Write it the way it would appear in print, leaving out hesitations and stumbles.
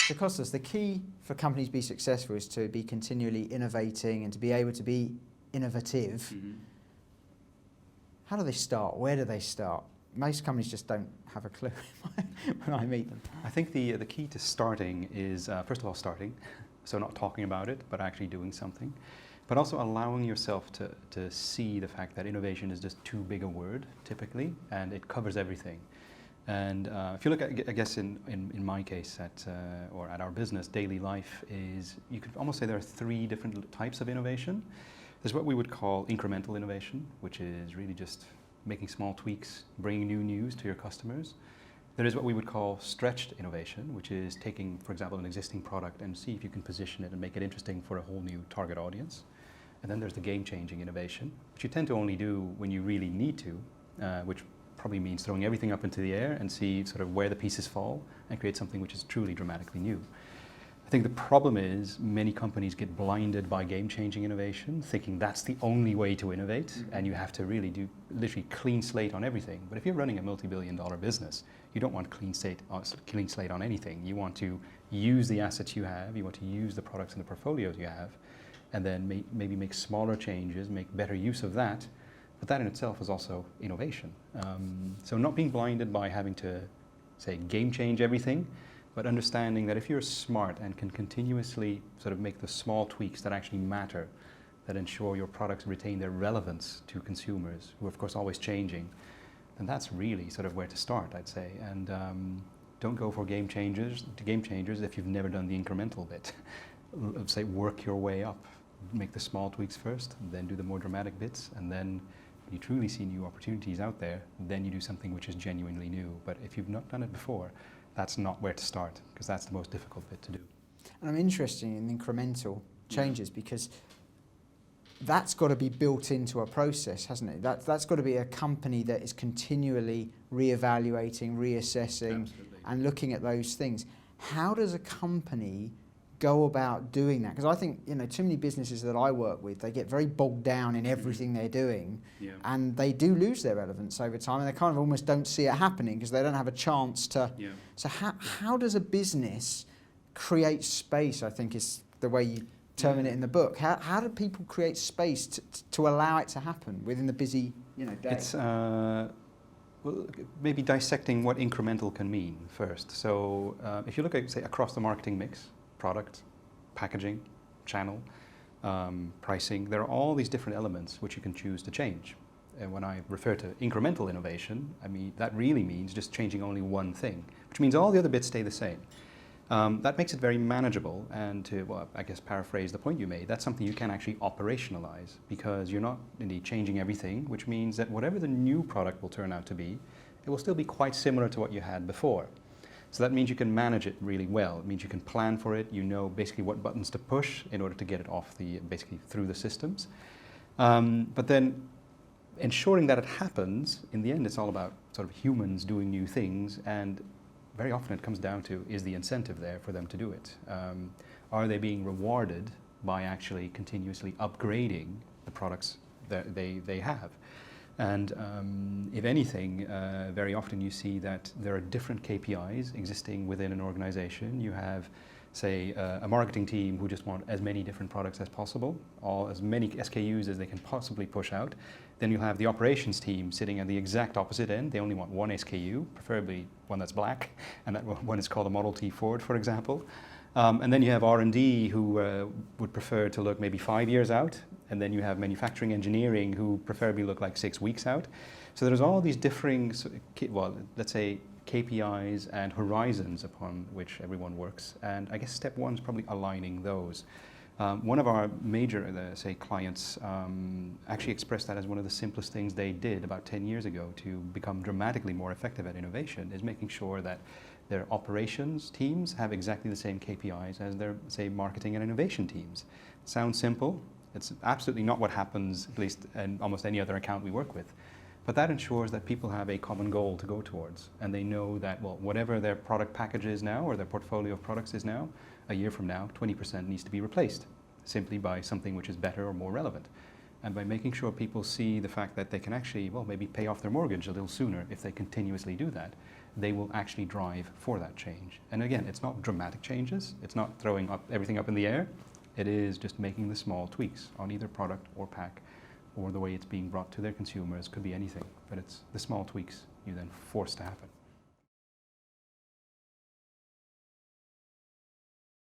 So Costas, the key for companies to be successful is to be continually innovating and to be able to be innovative. Mm-hmm. How do they start? Where do they start? Most companies just don't have a clue when I meet them. I think the key to starting is, first of all, starting. So not talking about it, but actually doing something. But also allowing yourself to see the fact that innovation is just too big a word, typically, and it covers everything. And if you look at, I guess in my case or at our business, daily life is, you could almost say there are three different types of innovation. There's what we would call incremental innovation, which is really just making small tweaks, bringing new news to your customers. There is what we would call stretched innovation, which is taking, for example, an existing product and see if you can position it and make it interesting for a whole new target audience. And then there's the game-changing innovation, which you tend to only do when you really need to, which probably means throwing everything up into the air and see sort of where the pieces fall and create something which is truly dramatically new. I think the problem is many companies get blinded by game-changing innovation, thinking that's the only way to innovate, mm-hmm. and you have to really do literally clean slate on everything. But if you're running a multi-billion-dollar business, you don't want clean slate on anything. You want to use the assets you have, you want to use the products and the portfolios you have, and then maybe make smaller changes, make better use of that. But that in itself is also innovation. So not being blinded by having to, say, game change everything, but understanding that if you're smart and can continuously sort of make the small tweaks that actually matter, that ensure your products retain their relevance to consumers, who are of course always changing, then that's really sort of where to start, I'd say. And don't go for game changers if you've never done the incremental bit. Say, work your way up. Make the small tweaks first, then do the more dramatic bits, and then you truly see new opportunities out there, then you do something which is genuinely new. But if you've not done it before, that's not where to start, because that's the most difficult bit to do. And I'm interested in incremental changes because that's got to be built into a process, hasn't it? That's got to be a company that is continually reevaluating, reassessing, Absolutely. And looking at those things. How does a company go about doing that? Because I think, too many businesses that I work with, they get very bogged down in everything they're doing, yeah. and they do lose their relevance over time, and they kind of almost don't see it happening because they don't have a chance to. Yeah. So how does a business create space, I think is the way you term it in the book. How do people create space to allow it to happen within the busy day? It's well, maybe dissecting what incremental can mean first. So if you look at, say, across the marketing mix, product, packaging, channel, pricing, there are all these different elements which you can choose to change. And when I refer to incremental innovation, I mean that really means just changing only one thing, which means all the other bits stay the same. That makes it very manageable, and to, well, I guess, paraphrase the point you made, that's something you can actually operationalize, because you're not indeed changing everything, which means that whatever the new product will turn out to be, it will still be quite similar to what you had before. So that means you can manage it really well. It means you can plan for it, you know basically what buttons to push in order to get it off basically through the systems. But then ensuring that it happens, in the end it's all about sort of humans doing new things, and very often it comes down to, is the incentive there for them to do it? Are they being rewarded by actually continuously upgrading the products that they have? And if anything, very often you see that there are different KPIs existing within an organization. You have, say, a marketing team who just want as many different products as possible, as many SKUs as they can possibly push out. Then you'll have the operations team sitting at the exact opposite end. They only want one SKU, preferably one that's black, and that one is called a Model T Ford, for example. And then you have R&D who would prefer to look maybe 5 years out, and then you have manufacturing engineering who preferably look like 6 weeks out. So there's all these differing, well, let's say, KPIs and horizons upon which everyone works. And I guess step one is probably aligning those. One of our major, say, clients actually expressed that as one of the simplest things they did about 10 years ago to become dramatically more effective at innovation, is making sure that their operations teams have exactly the same KPIs as their, say, marketing and innovation teams. Sounds simple. It's absolutely not what happens, at least in almost any other account we work with. But that ensures that people have a common goal to go towards, and they know that, well, whatever their product package is now, or their portfolio of products is now, a year from now, 20% needs to be replaced, simply by something which is better or more relevant. And by making sure people see the fact that they can actually, well, maybe pay off their mortgage a little sooner if they continuously do that, they will actually drive for that change. And again, it's not dramatic changes. It's not throwing everything up in the air. It is just making the small tweaks on either product or pack or the way it's being brought to their consumers. Could be anything, but it's the small tweaks you then force to happen.